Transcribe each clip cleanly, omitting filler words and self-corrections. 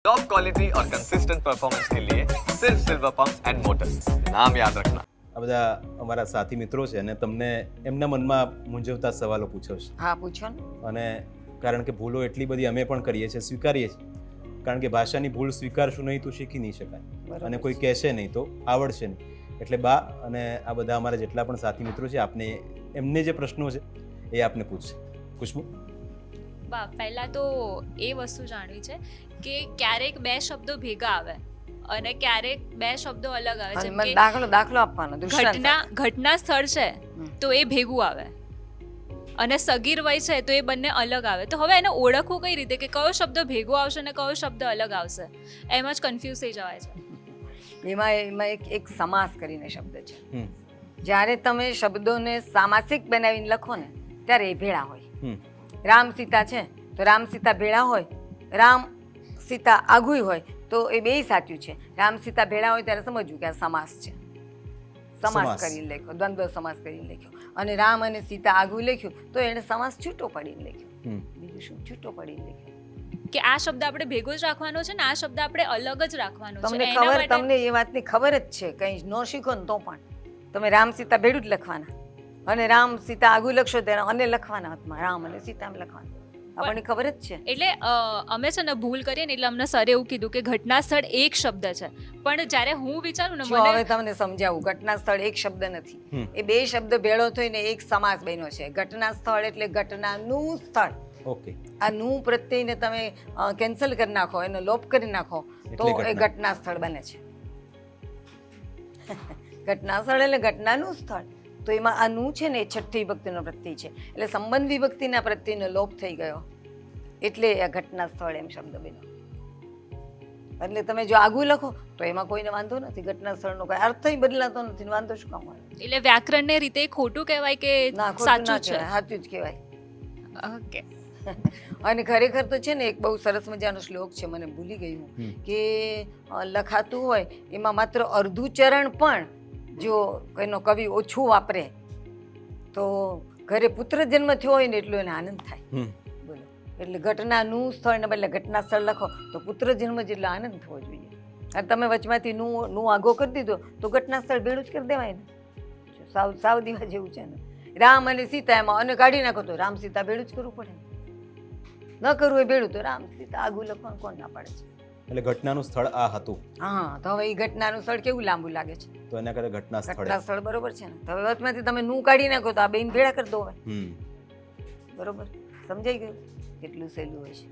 Top quality और consistent performance के लिए सिर्फ सिल्वर पंप्स एंड मोटर्स, नाम याद रखना। આ બધા અમારા સાથી મિત્રો છે અને તમને એમના મનમાં મૂંઝવતા સવાલો પૂછો છે. હા પૂછો ને. અને કારણ કે ભૂલો એટલી બધી અમે પણ કરીએ છીએ, સ્વીકારીએ છીએ. કારણ કે ભાષાની ભૂલ સ્વીકારશું નહીં તો શીખી નહીં શકાય અને કોઈ કહેશે નહીં તો આવડશે નહીં. એટલે બા અને આ બધા અમારા જેટલા પણ સાથી મિત્રો છે, આપને એમને જે પ્રશ્નો છે એ આપને પૂછશે. ખુશ્બુ, બા પહેલા તો એ વસ્તુ જાણવી છે કે ક્યારેક બે શબ્દો ભેગા આવે અને ક્યારેક બે શબ્દો અલગ આવે. જેમ મને કે દાખલો આપવાનો. દૃષ્ટાંત ઘટના સ્થળ છે તો એ ભેગું આવે અને સગીર વય છે તો એ બંને અલગ આવે. તો હવે એને ઓળખવું કઈ રીતે કે કયો શબ્દ ભેગો આવશે અને કયો શબ્દ અલગ આવશે? એમ જ કન્ફ્યુઝ થઈ જવાય છે. એમાં એક સમાસ કરીને શબ્દ છે. જ્યારે તમે શબ્દોને સામાસિક બનાવીને લખો ને ત્યારે એ ભેળા હોય. રામ સીતા છે તો રામ સીતા ભેળા હોય, રામ સીતા આઘુય હોય તો એ બેય સાચું છે. રામ સીતા ભેળા હોય ત્યારે સમજવું કે આ સમાસ છે. સમાસ કરીને લખ્યો, દ્વંદ્વ સમાસ કરીને લખ્યો. અને રામ અને સીતા આઘું લખ્યું તો એને સમાસ છૂટો પડીને લખ્યો. બીજું શું? છૂટો પડીને લખ્યો કે આ શબ્દ આપણે ભેગો જ રાખવાનો છે ને આ શબ્દ આપણે અલગ જ રાખવાનો છે. તમને એ વાતની ખબર જ છે. કંઈ ન શીખો ને તો પણ તમે રામ સીતા ભેડું જ લખવાના અને રામ સીતા આગું લખશો ત્યારે અને લખવાના હાથમાં રામ અને સીતા લખવાના. આપણને ખબર જ છે. એટલે અમે છે ને ભૂલ કરીએ ને એટલે અમને સરે એવું કીધું કે ઘટના સ્થળ એક શબ્દ છે, પણ જ્યારે હું વિચારું ને જો હવે તમને સમજાવું, ઘટના સ્થળ એક શબ્દ નથી, એ બે શબ્દ ભેળો થઈને એક સમાસ બન્યો છે. ઘટના સ્થળ એટલે ઘટનાનું સ્થળ. ઓકે. આ નું પ્રત્યયને તમે કેન્સલ કરી નાખો, એનો લોપ કરી નાખો તો એ ઘટના સ્થળ બને છે. ઘટના સ્થળ એટલે ઘટનાનું સ્થળ. તો એમાં આ નું છે ને એ છઠ્ઠી વિભક્તિનો પ્રત્યય છે, એટલે સંબંધ વિભક્તિના પ્રત્યયનો લોપ થઈ ગયો એટલે આ ઘટના સ્થળ એમ શબ્દ બન્યો. એટલે તમે જો આગું લખો તો એમાં કોઈને વાંધો નથી. ઘટના સ્થળનો કોઈ અર્થ બદલાતો નથી, વાંધો શું કામ આવે? એટલે વ્યાકરણને રીતે ખોટું કહેવાય કે સાચું છે? સાચું જ કહેવાય. ઓકે. અને ખરેખર તો છે ને એક બહુ સરસ મજાનો શ્લોક છે, મને ભૂલી ગઈ હું, કે લખાતું હોય એમાં માત્ર અડધું ચરણ પણ જો એનો કવિ ઓછું વાપરે તો ઘરે પુત્ર જન્મ થયો હોય ને એટલો એને આનંદ થાય. બોલો, એટલે ઘટનાનું સ્થળ ને બદલે ઘટના સ્થળ લખો તો પુત્ર જન્મ જેટલો આનંદ થવો જોઈએ. અને તમે વચમાંથી નું આગો કરી દીધો તો ઘટના સ્થળ ભેળું જ કરી દેવાય ને. સાવ દીવા જેવું છે ને. રામ અને સીતા એમાં અને કાઢી નાખો તો રામ સીતા ભેળું જ કરવું પડે. ન કરવું એ ભેળું તો રામ સીતા આગું લખવાનું કોણ ના પાડે છે? એટલે ઘટનાનું સ્થળ આ હતું. હા, તો હવે એ ઘટનાનું સ્થળ કેવું લાંબુ લાગે છે? તો એના કરતા ઘટના ઘટના સ્થળ બરોબર છે ને. તો હવે વચમાંથી તમે નું કાઢી નાખો તો આ બેન ભેળા કરી દો. હવે બરોબર સમજાઈ ગયું? કેટલું સહેલું હોય છે.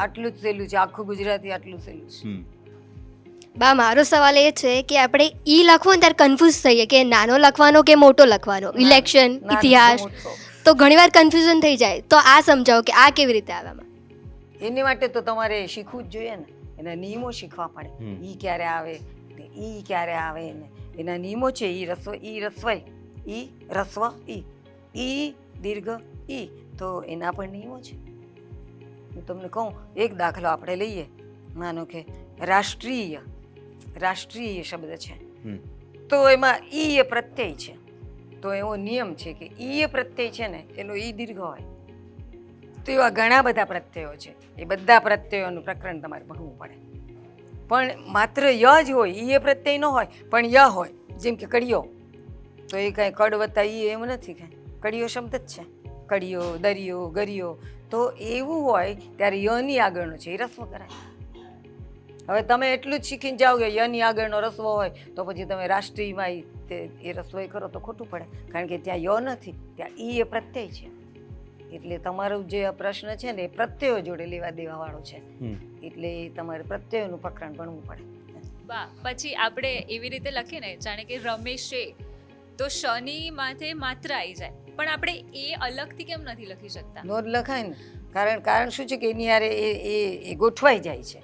આટલું જ સહેલું છે, આખું ગુજરાતી આટલું સહેલું છે. બા મારો સવાલ એ છે કે આપણે ઈ લખવું ને ત્યારે કન્ફ્યુઝ થઈએ કે નાનો લખવાનો કે મોટો લખવાનો. ઇલેક્શન, ઇતિહાસ તો ઘણીવાર કન્ફ્યુઝન થઈ જાય. તો આ સમજાવો કે આ કેવી રીતે આવે? એની માટે તો તમારે શીખવું જ જોઈએ ને. એના નિયમો શીખવા પડે. ઈ ક્યારે આવે ને ઈ ક્યારે આવે ને એના નિયમો છે. ઈ રસ્વ ઈ દીર્ઘ ઈ, તો એના પણ નિયમો છે. હું તમને કહું, એક દાખલો આપણે લઈએ. માનો કે રાષ્ટ્રીય શબ્દ છે તો એમાં ઈ એ પ્રત્યય છે. તો એવો નિયમ છે કે ઈ એ પ્રત્યય છે ને એનો ઈ દીર્ઘ હોય. તો એવા ઘણા બધા પ્રત્યયો છે. એ બધા પ્રત્યયોનું પ્રકરણ તમારે ભણવું પડે. પણ માત્ર ય જ હોય, ઈ એ પ્રત્યય ન હોય પણ ય હોય. જેમ કે કડિયો, તો એ કાંઈ કડ વત્તા ઈ એમ નથી, કાંઈ કડિયો શબ્દ જ છે. કડિયો, દરિયો, ગરિયો, તો એવું હોય ત્યારે યની આગળનો છે એ રસ્વ કરાય. હવે તમે એટલું જ શીખીને જાઓ કે યની આગળનો રસ્વ હોય તો પછી તમે રાષ્ટ્રીયમાં એ રસ્વ કરો તો ખોટું પડે. કારણ કે ત્યાં ય નથી, ત્યાં ઈ એ પ્રત્યય છે. એટલે તમારો જે પ્રશ્ન છે ને એ પ્રત્યયો જોડે લેવા દેવા વાળો છે. એટલે તમારે પ્રત્યયોનું પ્રકરણ ભણવું પડે. બા પછી આપણે એવી રીતે લખીએ ને જાણે કે રમેશે, તો શની માથે માત્ર આવી જાય, પણ આપણે એ અલગથી કેમ નથી લખી શકતા? નો લખાય ને. કારણ શું છે કે એની હારે એ ગોઠવાઈ જાય છે.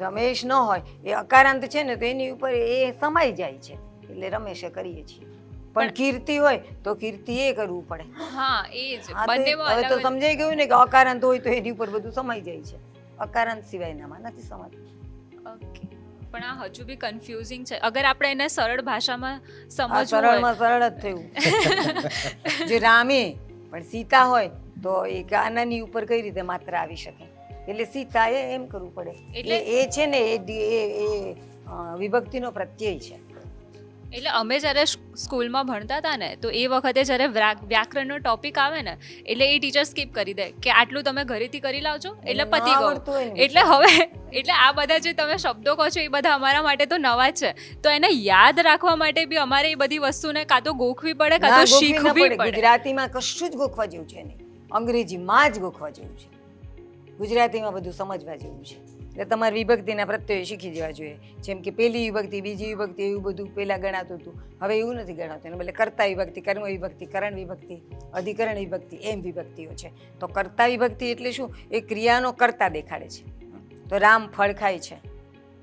રમેશ ન હોય એ અકારાંત છે ને તો એની ઉપર એ સમાઈ જાય છે, એટલે રમેશે કરીએ છીએ. પણ કીર્તિ હોય તો કીર્તિ એ કરવું પડે. હા, એ જ બંનેમાં હવે તો સમજાઈ ગયું ને કે અકારાંત હોય તો એની ઉપર બધું સમાઈ જાય છે. અકારાંત સિવાયનામાં નથી સમાતું. ઓકે, પણ આ હજુ બી કન્ફ્યુઝિંગ છે. અગર આપણે એને સરળ ભાષામાં સમજવું સરળમાં સરળ જ થયું. જે રામે પણ સીતા હોય તો એ આનાની ઉપર કઈ રીતે માત્ર આવી શકે? એટલે સીતાએ એમ કરવું પડે. એટલે- એટલે એ છે ને એ વિભક્તિનો પ્રત્યય છે. એટલે અમે જ્યારે સ્કૂલમાં ભણતા હતા ને તો એ વખતે જ્યારે વ્યાકરણનો ટોપિક આવે ને એટલે એ ટીચર સ્કીપ કરી દે કે આટલું તમે ઘરેથી કરી લાવજો એટલે એને પતી ના ગયું. આવડતું હોય ને એટલે હવે એટલે આ બધા જે તમે શબ્દો કહો છો એ બધા અમારા માટે તો નવા જ છે. તો એને યાદ રાખવા માટે બી અમારે એ બધી વસ્તુને કાં તો ગોખવી પડે કાં ના, તો ગોખવી ના શીખવી પડે. પડે. ગુજરાતીમાં કશું જ ગોખવા જેવું છે નહીં, અંગ્રેજીમાં જ ગોખવા જેવું છે. ગુજરાતીમાં બધું સમજવા જેવું છે. એટલે તમારે વિભક્તિના પ્રત્યયો શીખી જવા જોઈએ. જેમ કે પહેલી વિભક્તિ, બીજી વિભક્તિ, એવું બધું પહેલાં ગણાતું હતું, હવે એવું નથી ગણાતું. એટલે કર્તા વિભક્તિ, કર્મ વિભક્તિ, કરણ વિભક્તિ, અધિકરણ વિભક્તિ, એમ વિભક્તિઓ છે. તો કર્તા વિભક્તિ એટલે શું? એ ક્રિયાનો કર્તા દેખાડે છે. તો રામ ફળ ખાય છે,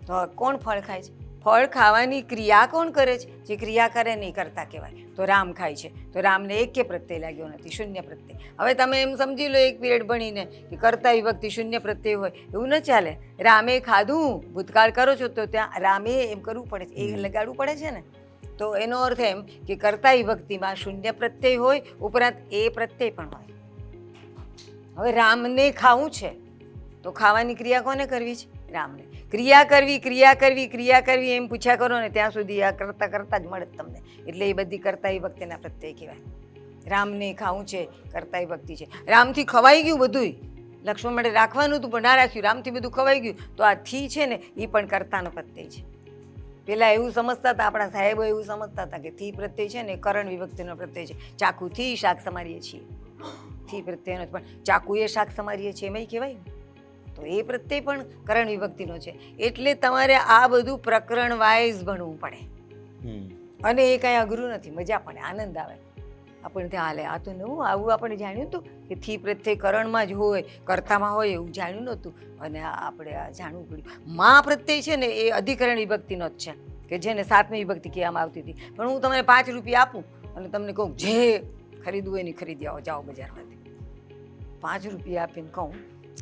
તો કોણ ફળ ખાય છે? ફળ ખાવાની ક્રિયા કોણ કરે છે? જે ક્રિયા કરે નહીં કરતા કહેવાય. તો રામ ખાય છે, તો રામને એકે પ્રત્યય લાગ્યો નથી, શૂન્ય પ્રત્યય. હવે તમે એમ સમજી લો એક પીરિયડ ભણીને કે કર્તા વિભક્તિ શૂન્ય પ્રત્યય હોય, એવું ન ચાલે. રામે ખાધું, ભૂતકાળ કરો છો તો ત્યાં રામે એમ કરવું પડે છે, એ લગાડવું પડે છે ને. તો એનો અર્થ એમ કે કર્તા વિભક્તિમાં શૂન્ય પ્રત્યય હોય, ઉપરાંત એ પ્રત્યય પણ હોય. હવે રામને ખાવું છે તો ખાવાની ક્રિયા કોને કરવી છે? રામને. ક્રિયા કરવી, ક્રિયા કરવી, ક્રિયા કરવી એમ પૂછ્યા કરો ને ત્યાં સુધી આ કરતા કરતા જ મળે તમને. એટલે એ બધી કર્તા વિભક્તિના પ્રત્યય કહેવાય. રામને ખાવું છે, કર્તા વિભક્તિ છે. રામથી ખવાઈ ગયું બધુંય, લક્ષ્મણ માટે રાખવાનું હતું પણ ના રાખ્યું, રામથી બધું ખવાઈ ગયું, તો આ થી છે ને એ પણ કર્તાનો પ્રત્યય છે. પેલા એવું સમજતા હતા, આપણા સાહેબો એવું સમજતા હતા કે થી પ્રત્યય છે ને કરણ વિભક્તિનો પ્રત્યય છે. ચાકુથી શાક સમારીએ છીએ, થી પ્રત્યયનો, પણ ચાકુએ શાક સમારીએ છીએ એમાંય કહેવાય. તો એ પ્રત્યય પણ કરણ વિભક્તિનો છે. એટલે તમારે આ બધું પ્રકરણ વાઇઝ ભણવું પડે. અને એ કાંઈ અઘરું નથી, મજા પડે, આનંદ આવે આપણને. ત્યાં હાલે આ તો નવું, આવું આપણે જાણ્યું હતું કે થી પ્રત્યય કરણમાં જ હોય, કર્તામાં હોય, એવું જાણ્યું નહોતું. અને આપણે આ જાણવું પડ્યું. માં પ્રત્યય છે ને એ અધિકરણ વિભક્તિનો જ છે, કે જેને 7મી વિભક્તિ કહેવામાં આવતી હતી. પણ હું તમને 5 રૂપિયા આપું અને તમને કહું જે ખરીદવું હોય એની ખરીદી આવો, જાઓ બજારમાંથી. 5 રૂપિયા આપીને કહું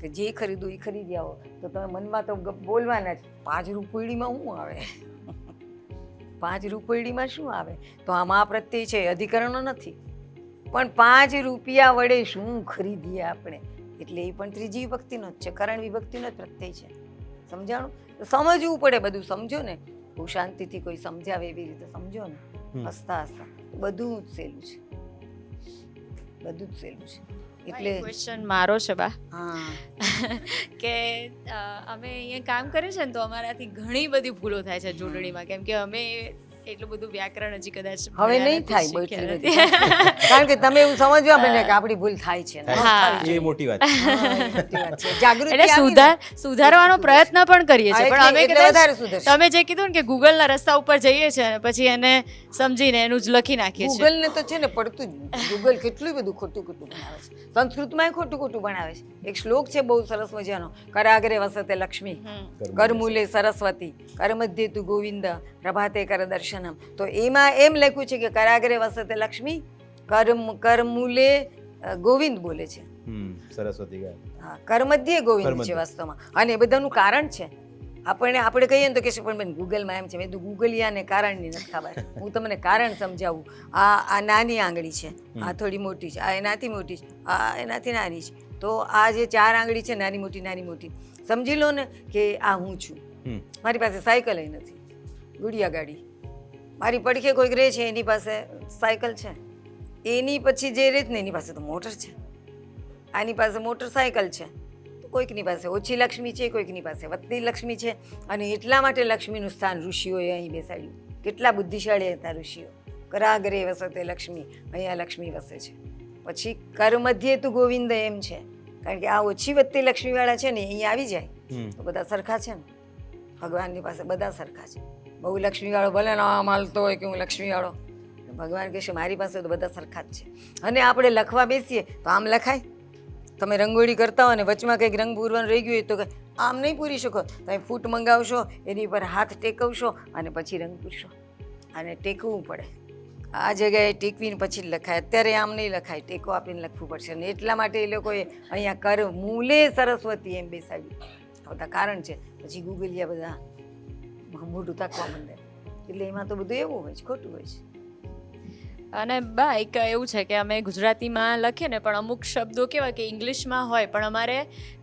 કે જે ખરીદવું એ ખરીદી આવો, તો તમે મનમાં તો બોલવાના જ, 5 રૂપિયામાં શું આવે? 5 રૂપિયામાં શું આવે? તો આમાં પ્રત્યય છે, અધિકરણો નથી. પણ 5 રૂપિયા વડે શું ખરીદીએ આપણે? એટલે એ પણ ત્રીજી વિભક્તિનો જ છે, કરણ વિભક્તિનો જ પ્રત્યય છે. સમજાણું? તો સમજવું પડે, બધું સમજો ને, બહુ શાંતિથી કોઈ સમજાવે એવી રીતે સમજો ને, હસતા હસતા, બધું જ સહેલું છે, બધું જ સહેલું છે. એટલે ક્વેશ્ચન મારો છે બા હા, કે અમે અહીંયા કામ કરીએ છીએ ને તો અમારાથી ઘણી બધી ભૂલો થાય છે જોડણીમાં, કેમ કે અમે એટલું બધું વ્યાકરણ હજી કદાચ હવે ભણ્યા નહીં નથી, થાય શીખ્યા બહુ નથી. એટલી બધી. કારણ કે તમે એવું સમજવા માંડ્યા કે આપણી ભૂલ થાય છે. એ મોટી વાત છે. મોટી વાત છે. જાગૃતિ એટલે આવી ને. સુધારવાનો પ્રયત્ન પણ કરીએ છીએ, હા, પણ અમે એટલે વધારે સુધરશે. તમે જે કીધું ને કે ગૂગલના રસ્તા ઉપર જઈએ છીએ અને પછી એને સમજીને એનું જ લખી નાખીએ છીએ. ગૂગલ ને તો છે ને પડતું જ. ગૂગલ કેટલું બધું ખોટું ખોટું બનાવે છે. સંસ્કૃતમાં ખોટું ખોટું બનાવે છે. એક શ્લોક છે બહુ સરસ મજાનો, કરાગ્રે વસતે લક્ષ્મી, કરમૂલે સરસ્વતી, કરમધ્યે તુ ગોવિંદ, પ્રભાતે કર દર્શનમ. તો એમાં એમ લખ્યું છે કે કરાગ્રે વસતે લક્ષ્મી, કરમૂલે ગોવિંદ બોલે છે. સરસ્વતી ગાય. હા, કરમધ્યે ગોવિંદ છે કરમધ્યે. વાસ્તવમાં. અને એ બધાનું કારણ છે. આપણે કહીએ ને તો કે પણ બેન ગૂગલમાં એમ છે. મેં કીધું ગૂગલિયાને કારણની નથી ખબર. હું તમને કારણ સમજાવું. આ નાની આંગળી છે, આ થોડી મોટી છે, આ એનાથી મોટી છે, આ એનાથી નાની છે. તો આ જે 4 આંગળી છે, નાની મોટી નાની મોટી, સમજી લો ને કે આ હું છું. મારી પાસે સાયકલ નથી, ગુડિયા ગાડી. મારી પડખે કોઈક રહે છે, એની પાસે સાયકલ છે. એની પછી જે રહે છે ને એની પાસે તો મોટર છે. આની પાસે મોટરસાયકલ છે. કોઈકની પાસે ઓછી લક્ષ્મી છે, કોઈકની પાસે વધતી લક્ષ્મી છે. અને એટલા માટે લક્ષ્મીનું સ્થાન ઋષિઓએ અહીં બેસાડ્યું. કેટલા બુદ્ધિશાળી હતા ઋષિઓ. કરાગ્રે વસતે લક્ષ્મી, અહીંયા લક્ષ્મી વસે છે. પછી કર મધ્યે તું ગોવિંદ એમ છે, કારણ કે આ ઓછી વધતી લક્ષ્મીવાળા છે ને અહીંયા આવી જાય તો બધા સરખા છે ને. ભગવાનની પાસે બધા સરખા છે. બહુ લક્ષ્મીવાળો ભલે ના માલતો હોય કે હું લક્ષ્મીવાળો, ભગવાન કહેશે મારી પાસે તો બધા સરખા જ છે. અને આપણે લખવા બેસીએ તો આમ લખાય. તમે રંગોળી કરતા હો ને વચમાં કંઈક રંગ પૂરવાનું રહી ગયું હોય તો આમ નહીં પૂરી શકો. તમે ફૂટ મંગાવશો, એની પર હાથ ટેકવશો અને પછી રંગ પૂરશો. અને ટેકવું પડે. આ જગ્યાએ ટેકવીને પછી જ લખાય. અત્યારે આમ નહીં લખાય, ટેકો આપીને લખવું પડશે. અને એટલા માટે એ લોકોએ અહીંયા કર મૂલે સરસ્વતી એમ બેસાડ્યું. બધા કારણ છે. પછી ગૂગલિયા બધા મોઢું તાકવા માંડે. એટલે એમાં તો બધું એવું હોય છે, ખોટું હોય છે. અને બા એક એવું છે કે અમે ગુજરાતીમાં લખીએ ને પણ અમુક શબ્દો કેવા કે ઇંગ્લિશમાં હોય પણ અમારે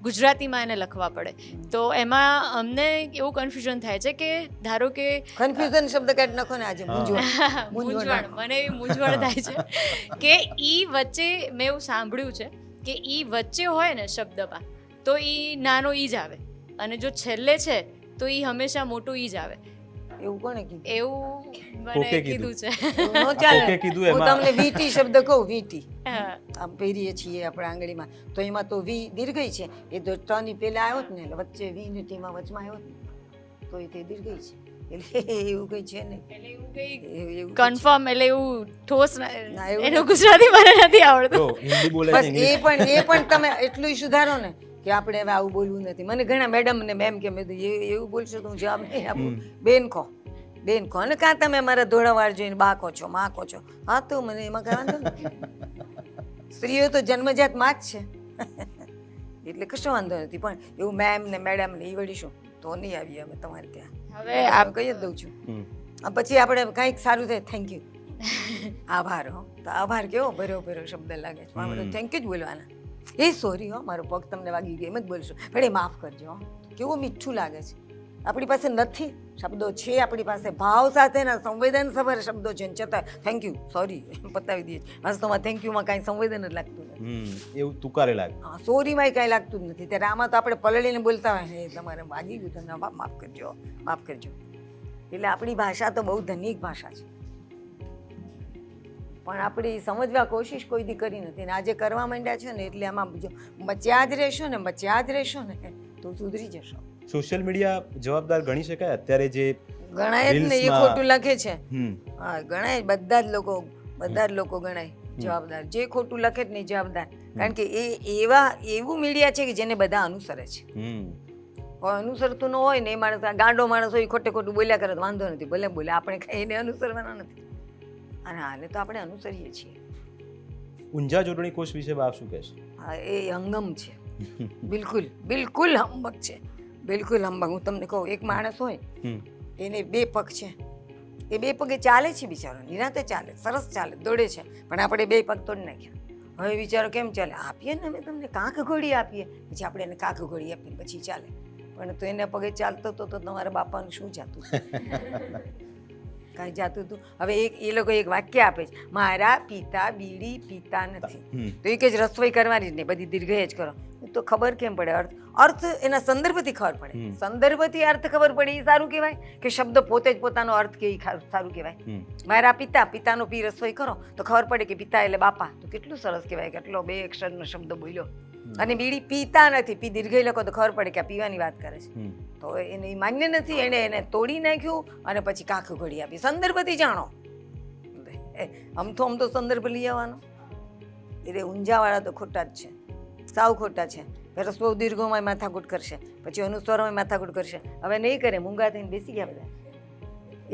ગુજરાતીમાં એને લખવા પડે તો એમાં અમને એવું કન્ફ્યુઝન થાય છે કે ધારો કે કન્ફ્યુઝન શબ્દ કાઢી નાખો ને આજે મૂંઝવણ મૂંઝવણ મને એવી મૂંઝવણ થાય છે કે ઈ વચ્ચે મેં એવું સાંભળ્યું છે કે ઈ વચ્ચે હોય ને શબ્દમાં તો ઈ નાનો ઈ જ આવે અને જો છેલ્લે છે તો ઈ હંમેશા મોટું ઈ જ આવે એવું કોણે કીધું? એવું મને કોકે કીધું છે એવું ન ચાલે. કોકે કીધું હું એમાં. તમને વીટી શબ્દ કહું, વીટી હા. આમ પહેરીએ છીએ આપણે આંગળીમાં તો એમાં તો વી દીર્ઘઈ છે, એ તો ટની પેલા આવ્યો જ ને એટલે વચ્ચે વી ને ટીમાં વચમાં આવ્યો જ ને તો એ તે દીર્ઘઈ છે એટલે એવું કઈ છે નહીં. એટલે એવું કઈ એવું કન્ફર્મ એટલે એવું ઠોસ ના, એવું એનું ગુજરાતી મને નથી આવડતું જો હિન્દી બોલે બસ છે ઇંગ્લિશ એ પણ તમે એટલું સુધારો ને કે આપણે હવે આવું બોલવું નથી. મને ઘણા મેડમ ને મેમ કે મેં કીધું, એવું બોલશો તો હું જવાબ નહીં આપું. બેન કહો ને કાં તમે મારા ધોળાવાળ જોઈને બા કહો છો, માં કહો છો. હા તો મને એમાં કઈ વાંધો નથી. સ્ત્રીઓ તો જન્મજાત માં જ છે એટલે કશો વાંધો નથી. પણ એવું મેમ ને મેડમ ને એ વળી શું તો નહીં આવીએ અમે તમારે ત્યાં. હવે આપ કહી જ દઉં છું. પછી આપણે કંઈક સારું થાય થેન્ક યુ આભાર. હો તો આભાર કેવો ભર્યો ભર્યો શબ્દ લાગે છે. આપણે થેન્ક યુ જ બોલવાના. એ સોરી હો મારો પગ તમને વાગી ગયો એમ જ બોલશો, પણ એ માફ કરજો. હો કેવું મીઠું લાગે છે. આપણી પાસે નથી શબ્દો છે, આપણી પાસે ભાવ સાથેના સંવેદનસભર શબ્દો છે, છતાં થેન્ક યુ સોરી પતાવી દઈએ. વાસ્તવમાં થેન્ક યુમાં કાંઈ સંવેદન જ લાગતું નથી. એવું તુકારે લાગે. હા સોરીમાંય કાંઈ લાગતું જ નથી. ત્યારે આમાં તો આપણે પલળીને બોલતા હોય ને તમારે વાગી ગયું તમને માફ કરજો, માફ કરજો. એટલે આપણી ભાષા તો બહુ ધનિક ભાષા છે પણ આપણે સમજવા કોશિશ કોઈ દી કરી નથી ને આજે કરવા માંડ્યા છે ને એટલે આમાં જો બચ્યા જ રહેશો ને તો સુધરી જશો. સોશિયલ મીડિયા જવાબદાર ગણી શકાય અત્યારે જે ગણાય જ ને, એ રીલ્સમાં- ખોટું લખે છે. હમ હા ગણાય, બધા જ લોકો ગણાય જવાબદાર. જે ખોટું લખે જ નહીં જવાબદાર, કારણ કે એ એવું મીડિયા છે કે જેને બધા અનુસરે છે. અનુસરતું ન હોય ને એ માણસ, આ ગાંડો માણસ હોય, ખોટે ખોટું બોલ્યા કરે તો વાંધો નથી, ભલે બોલે, આપણે કઈ એને અનુસરવાના નથી. અને હાલે તો આપણે અનુસરીએ છીએ. ઊંઝા જોડણી કોષ વિશે બાપ શું કહેશે? હા એ હંગમ છે, બિલકુલ હંબક છે, બિલકુલ હંબક. હું તમને કહું, એક માણસ હોય એને 2 પગ છે, એ 2 પગે ચાલે છે બિચારો, નિરાતે ચાલે, સરસ ચાલે, દોડે છે, પણ આપણે 2 પગ તોડી નાખ્યા. હવે વિચારો કેમ ચાલે? આપીએ ને અમે તમને કાંક ઘોડી આપીએ, પછી આપણે એને કાંક ઘોડી આપીએ પછી ચાલે. પણ તો એના પગે ચાલતો તો તમારા બાપાનું શું જાતું? કાંઈ જાતું હતું? હવે એ લોકો એક વાક્ય આપે છે, મારા પિતા બીડી પીતા નથી, તો એ કે રસોઈ કરવાની જ નહીં, બધી દીર્ઘ જ કરો. તો ખબર કેમ પડે? અર્થ એના સંદર્ભથી ખબર પડે. સંદર્ભથી અર્થ ખબર પડે એ સારું કહેવાય કે શબ્દ પોતે જ પોતાનો અર્થ કે સારું કહેવાય? મારા પિતાનો પી રસોઈ કરો તો ખબર પડે કે પિતા એટલે બાપા, તો કેટલું સરસ કહેવાય, કેટલો 2 અક્ષરનો શબ્દ બોલ્યો. અને બીડી પીતા નથી, પી દીર્ઘઈ લખો તો ખબર પડે કે આ પીવાની વાત કરે છે. તો એને માન્ય નથી, એને તોડી નાખ્યું અને પછી કાંખ ઘડી આપી. સંદર્ભથી જાણો. આમ તો સંદર્ભ લઈ આવવાનો. એટલે ઊંઝાવાળા તો ખોટા જ છે, સાવ ખોટા છે. રસ્વ દીર્ઘોમાં માથાકૂટ કરશે, પછી અનુસ્વરમાં માથાકૂટ કરશે. હવે નહીં કરે, મૂંગા થઈને બેસી ગયા બધા.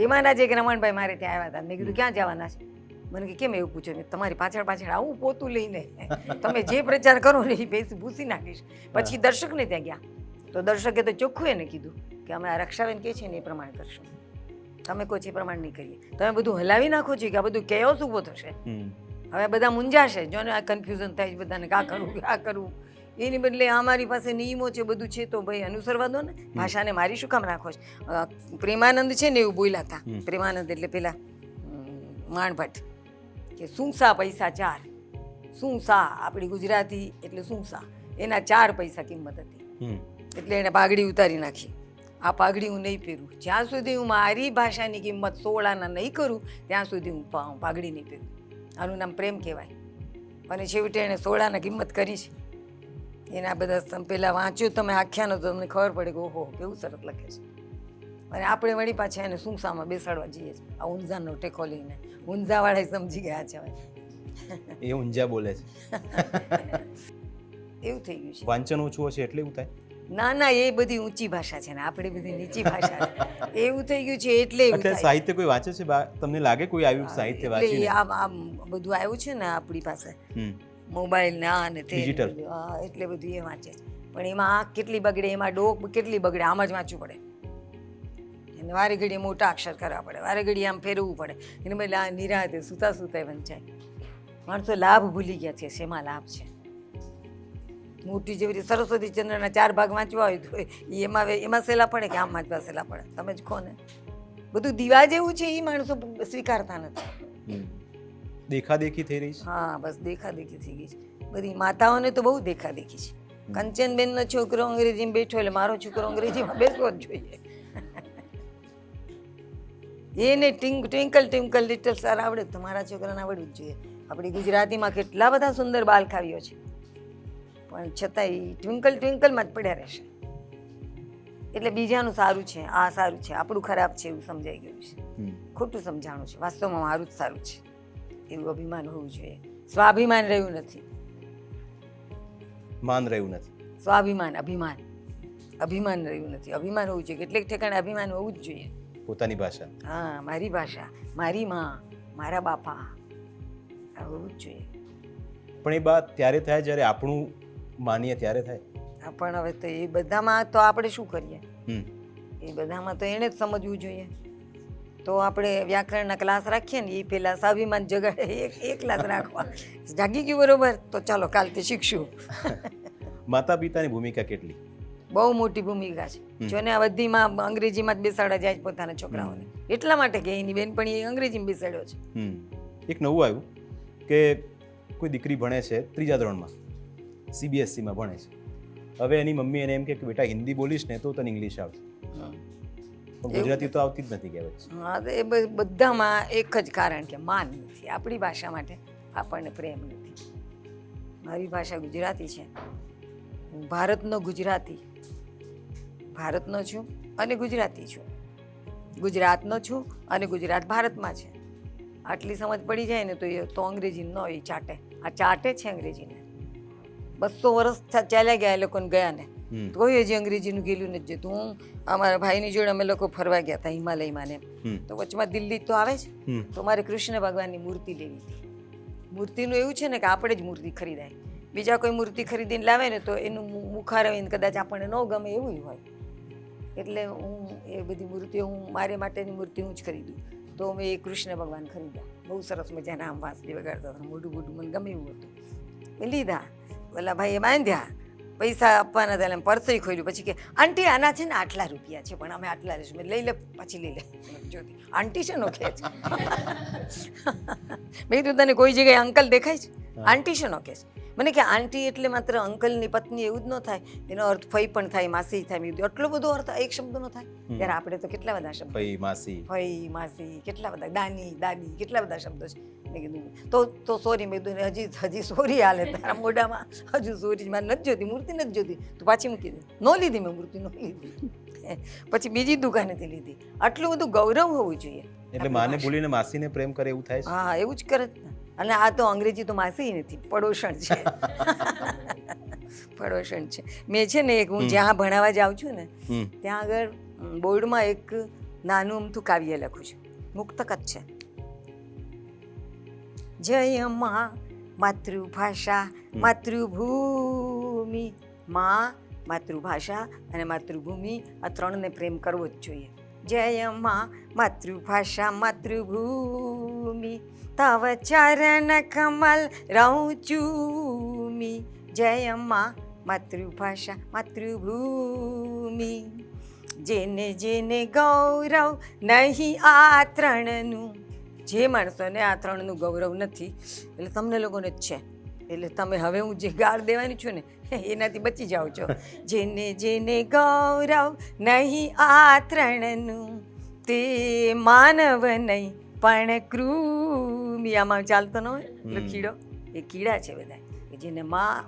એમાંના જે રમણભાઈ મારે ત્યાં આવ્યા હતા, મેં કીધું ક્યાં જવાના છે? મને કે કેમ એવું પૂછો? તમારી પાછળ આવું પોતું લઈને તમે જે પ્રચાર કરો ને એ બેસી ભૂસી નાખીશ. પછી દર્શકને ત્યાં ગયા તો દર્શકે તો ચોખ્ખું એને કીધું કે અમે આ રક્ષાબેન કહે છે ને એ પ્રમાણે કરશું, તમે કોઈ એ પ્રમાણે નહીં કરીએ. તમે બધું હલાવી નાખો છો કે આ બધું કેઓસ ઊભો થશે. હવે બધા મૂંઝાશે, જો ને આ કન્ફ્યુઝન થાય છે બધાને, આ કરવું. એની બદલે અમારી પાસે નિયમો છે, બધું છે, તો ભાઈ અનુસરવા દો ને. ભાષાને મારી શું કામ રાખો છો? પ્રેમાનંદ છે ને એવું બોલ્યા હતા. પ્રેમાનંદ એટલે પેલા માણભટ્ટ કે સુંસા પૈસા 4. સુંસા આપણી ગુજરાતી એટલે સુંસા, એના 4 પૈસા કિંમત હતી. એટલે એને પાઘડી ઉતારી નાખી. આ પાઘડી હું નહીં પહેરું, જ્યાં સુધી હું મારી ભાષાની કિંમત 16 આના નહીં કરું ત્યાં સુધી હું પાઘડી નહીં પહેરું. આનું નામ પ્રેમ કહેવાય. અને છેવટે એણે 16 આના કિંમત કરી છે. એના બધા પેલા વાંચ્યું તમે આખ્યાનો તો તમને ખબર પડે કે ઓહો કેવું સરસ લખે છે. અને આપણે વળી પાછા એને સુંસામાં બેસાડવા જઈએ છીએ આ ઊંઝાનો ટેકો લઈને. ઊંઝાવાળા સમજી ગયા છે હવે. એ ઊંઝા બોલે છે. એવું થઈ ગયું છે. વાંચન ઓછું હશે એટલે એવું થાય? ના એ બધી ઊંચી ભાષા છે ને આપણે બધી નીચી ભાષા છે. એવું થઈ ગયું છે એટલે એવું એટલે થાય. સાહિત્ય કોઈ વાંચે છે? તમને લાગે કોઈ આવ્યું સાહિત્ય એટલે વાંચીને? આ બધું આવ્યું છે ને આપણી પાસે મોબાઈલ ને આ ને તે, Digital. એટલે બધું એ વાંચે છે. પણ એમાં આંખ કેટલી બગડે, એમાં ડોક કેટલી બગડે, આમ જ વાંચવું પડે. એને વારે ઘડીએ મોટા અક્ષર કરવા પડે, વારે ઘડીએ આમ ફેરવવું પડે, એને બદલે આ નિરાતે સૂતા સૂતા વંચાય. માણસો લાભ ભૂલી ગયા છે, શેમાં લાભ છે. મોટી જેવી રીતે સરસ્વતી ચંદ્રના 4 ભાગ વાંચવા હોય તો એમાં સહેલા પડે કે આમ વાંચવા સહેલા પડે? તમે જ કહો ને. બધું દીવા જેવું છે એ માણસો સ્વીકારતા નથી. દેખાદેખી થઈ રહી છે. હા, બસ દેખાદેખી થઈ ગઈ છે. બધી માતાઓને તો બહુ દેખાદેખી છે. કંચનબેનનો છોકરો અંગ્રેજીમાં બેઠો એટલે મારો છોકરો અંગ્રેજીમાં બેસવો જ જોઈએ. એને ટ્વિંકલ ટ્વિંકલ લિટલ સ્ટાર આવડે તો મારા છોકરાને આવડવું જ જોઈએ. આપણી ગુજરાતીમાં કેટલા બધા સુંદર બાલકાવ્યો છે, પણ છતાંય ટ્વિંકલ ટ્વિંકલમાં જ પડ્યા રહેશે. એટલે બીજાનું સારું છે, આ સારું છે, આપણું ખરાબ છે એવું સમજાઈ ગયું છે. ખોટું સમજાણું છે. વાસ્તવમાં મારું જ સારું છે એવું અભિમાન હોવું જોઈએ. સ્વાભિમાન રહ્યું નથી. માન રહ્યું નથી. સ્વાભિમાન, અભિમાન રહ્યું નથી. અભિમાન હોવું જોઈએ. કેટલેક ઠેકાણે અભિમાન હોવું જ જોઈએ. પોતાની ભાષા. હા, મારી ભાષા, મારી માં, મારા બાપા, આ હોવું જ જોઈએ. પણ એ વાત ત્યારે થાય જ્યારે આપણું માનીએ ત્યારે થાય. પણ હવે તો એ બધામાં તો આપણે શું કરીએ? હમ. એ બધામાં તો એણે જ સમજવું જોઈએ. તો આપણે વ્યાકરણના ક્લાસ રાખીએ ને, એ પહેલાં સ્વાભિમાન જગાડે એક ક્લાસ રાખવા. જાગી ગયું બરોબર, તો ચાલો કાલથી શીખશું. માતા પિતાની ભૂમિકા કેટલી? બહુ મોટી ભૂમિકા છે. જો ને આ બધીમાં અંગ્રેજીમાં જ બેસાડવા જાય છે પોતાના છોકરાઓને. એટલા માટે કે એની બેનપણી એ અંગ્રેજીમાં બેસાડ્યો છે. એક નવું આવ્યું કે કોઈ દીકરી ભણે છે 3જા ધોરણમાં, CBSEમાં ભણે છે. હવે એની મમ્મી એને એમ કે બેટા હિન્દી બોલીશ ને તો તને ઇંગ્લિશ આવશે, પણ ગુજરાતી તો આવતી જ નથી કહેવાય. હા, તો એ બધામાં એક જ કારણ કે માન નથી. આપણી ભાષા માટે આપણને પ્રેમ નથી. મારી ભાષા ગુજરાતી છે. હું ભારતનો ગુજરાતી, ભારતનો છું અને ગુજરાતી છું. ગુજરાતનો છું અને ગુજરાત ભારતમાં છે. આટલી સમજ પડી જાય ને તો અંગ્રેજી ન એ ચાટે. આ ચાટે છે અંગ્રેજીને. 200 વર્ષ ચાલ્યા ગયા એ લોકોને ગયા ને, કોઈ હજી અંગ્રેજીનું ગયેલું નથી જતું. હું અમારા ભાઈની જોડે અમે લોકો ફરવા ગયા હતા હિમાલયમાં ને, તો વચમાં દિલ્હી તો આવે છે, તો મારે કૃષ્ણ ભગવાનની મૂર્તિ લેવી હતી. મૂર્તિનું એવું છે ને કે આપણે જ મૂર્તિ ખરીદાય. બીજા કોઈ મૂર્તિ ખરીદીને લાવે ને તો એનું મુખારવિંદ કદાચ આપણને ન ગમે એવું હોય. એટલે હું એ બધી મૂર્તિઓ મારે માટેની મૂર્તિ હું જ ખરીદું. તો મેં એ કૃષ્ણ ભગવાન ખરીદ્યા. બહુ સરસ મજાના આમ વાંસળી વગાડતા હતા. મોઢું મને ગમે એવું હતું. એ લીધા. ઓલા ભાઈએ બાંધ્યા. પૈસા આપવાના હતા એટલે પર્સોય ખોલ્યું. પછી કે આંટી આના છે ને આટલા રૂપિયા છે, પણ અમે આટલા લઈશું. મેં લઈ લે, પછી લઈ લે. જોતી આંટી છે નો કે છે. મેં કીધું તને કોઈ જગ્યાએ અંકલ દેખાય છે? આંટી છે નો કે છે. મને કે આંટી એટલે માત્ર અંકલની પત્ની એવું જ ન થાય, એનો અર્થ ફઈ પણ થાય, માસી થાય. મેં કીધું આટલો બધો અર્થ એક શબ્દનો થાય? ત્યારે આપણે તો કેટલા બધા શબ્દ, ફઈ, માસી, ફઈ, માસી, કેટલા બધા, દાની, દાદી, કેટલા બધા શબ્દો છે. મેં કીધું તો સોરી. મેં કીધું હજી સોરી હાલે તારા મોઢામાં, હજુ સોરી. મારે નથી જોતી, મૂર્તિ નથી જોતી. તો પાછી મૂકી દે. ન લીધી મેં મૂર્તિ, ન લીધી. પછી બીજી દુકાનેથી લીધી. આટલું બધું ગૌરવ હોવું જોઈએ. એટલે માને ભૂલીને માસીને પ્રેમ કરે એવું થાય છે. હા, એવું જ કરે જ ને. અને આ તો અંગ્રેજી તો માસી નથી, પડોશણ છે. પડોશણ છે. મેં છે ને એક, હું જ્યાં ભણાવવા જાઉં છું ને ત્યાં આગળ બોર્ડમાં એક નાનું અમથું કાવ્ય લખું છું. મુક્તક જ છે. જય મા માતૃભાષા માતૃભૂમિ. મા, માતૃભાષા અને માતૃભૂમિ, આ ત્રણને પ્રેમ કરવો જ જોઈએ. જય મા માતૃભાષા માતૃભૂમિ, તવ ચરણ કમલ રૌચુમી. જય મા માતૃભાષા માતૃભૂમિ, જેને જેને ગૌરવ નહીં આ ત્રણનું. જે માણસોને આ ત્રણનું ગૌરવ નથી, એટલે તમને લોકોને જ છે. એટલે તમે હવે હું જે ગાળ દેવાની છું ને એનાથી બચી જાઓ છો. જેને જેને ગૌરવ નહીં આ ત્રણનું, તે માનવ નહીં પણ કૃમિ. આમાં ચાલતો ન હોય એટલે કીડો, એ કીડા છે બધા, કે જેને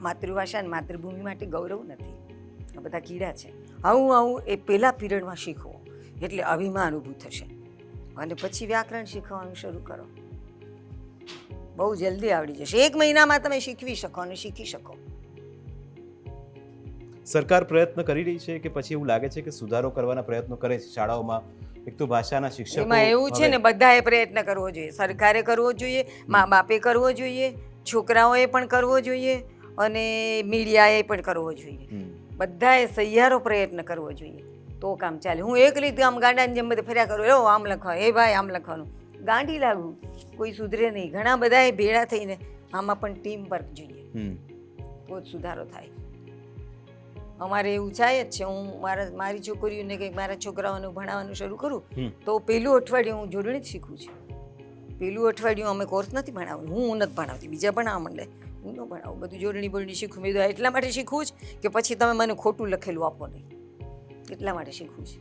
માતૃભાષા અને માતૃભૂમિ માટે ગૌરવ નથી. આ બધા કીડા છે. આવું એ પહેલા પીરિયડમાં શીખવો, એટલે અભિમાન ઊભું થશે. અને પછી વ્યાકરણ શીખવાનું શરૂ કરો. બહુ જલ્દી આવડી જશે. 1 મહિનામાં તમે શીખવી શકો અને શીખી શકો. સરકાર પ્રયત્ન કરી રહી છે કે પછી એવું લાગે છે કે સુધારો કરવાના પ્રયત્નો કરે છે શાળાઓમાં? એક તો ભાષાના શિક્ષકો, એમાં એવું છે ને, બધાએ પ્રયત્ન કરવો જોઈએ. સરકારે કરવો જોઈએ, મા બાપે કરવો જોઈએ, છોકરાઓએ પણ કરવો જોઈએ, અને મીડિયાએ પણ કરવો જોઈએ. બધાએ સહિયારો પ્રયત્ન કરવો જોઈએ. તો કામ ચાલે. હું એકલી જ આમ ગાંડાની જેમ બધે ફર્યા કરું, એવો આમ લખવા, એ ભાઈ આમ લખવાનું, ગાંડી લાગુ, કોઈ સુધરે નહીં. ઘણા બધાએ ભેળા થઈને આમાં પણ ટીમ વર્ક જોઈએ, તો જ સુધારો થાય. અમારે એવું થાય જ છે. હું મારી છોકરીઓને કંઈક મારા છોકરાઓને ભણાવવાનું શરૂ કરું તો પહેલું અઠવાડિયું હું જોડણી જ શીખું છું. પહેલું અઠવાડિયું અમે કોર્સ નથી ભણાવવાનું, હું નથી ભણાવતી, બીજા ભણાવવા માંડે, હું ન ભણાવું. બધું જોડણી બોલણી શીખું. મેં કીધું એટલા માટે શીખવું જ કે પછી તમે મને ખોટું લખેલું આપો નહીં, એટલા માટે શીખવું છે.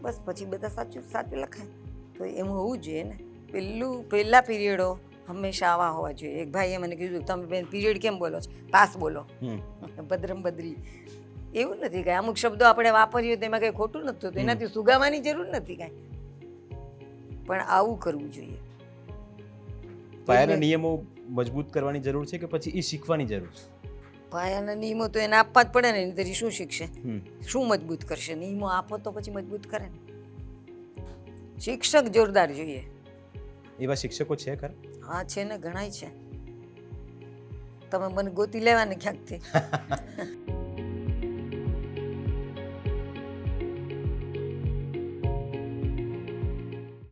બસ પછી બધા સાચું સાચું લખાય. તો એમ હોવું જોઈએ ને. પહેલા પીરિયડો હંમેશા આવા હોવા જોઈએ. એક ભાઈએ મને કીધું તમે બેન પીરિયડ કેમ બોલો છો, પાસ બોલો, ભદ્રમ ભદ્રી. એવું નથી કાંઈ. અમુક શબ્દો આપણે વાપરીએ તો એમાં કંઈ ખોટું નથી થતું, એનાથી સુગાવાની જરૂર નથી કાંઈ, પણ આવું કરવું જોઈએ. પાયાના નિયમો મજબૂત કરવાની જરૂર છે કે પછી એ શીખવાની જરૂર છે? પાયાના નિયમો તો એને આપવા જ પડે ને, એની તરી શું શીખશે, શું મજબૂત કરશે? નિયમો આપો તો પછી મજબૂત કરે ને. શિક્ષક જોરદાર જોઈએ. એવા શિક્ષકો છે ખરા? હા છે ને, ઘણાય છે. તમે મને ગોતી લેવા ને ક્યાંકથી.